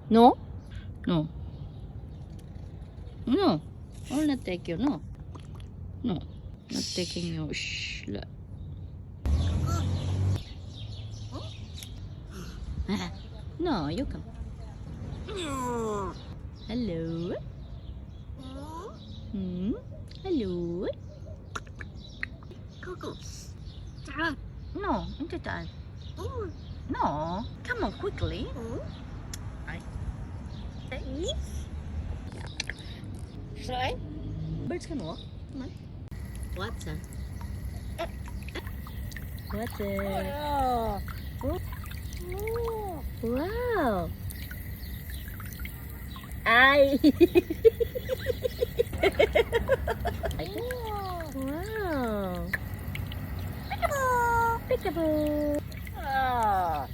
No? No. No. I will not take you. No. No. Not taking you. Shh. Look. No, you come. Hello. Hello. تعال. No, انت تعال. No, come on quickly. Try. Birds can walk. Come on. Water. Water. Oh. Wow. Ay. Wow. Peekaboo. Peekaboo. Ah.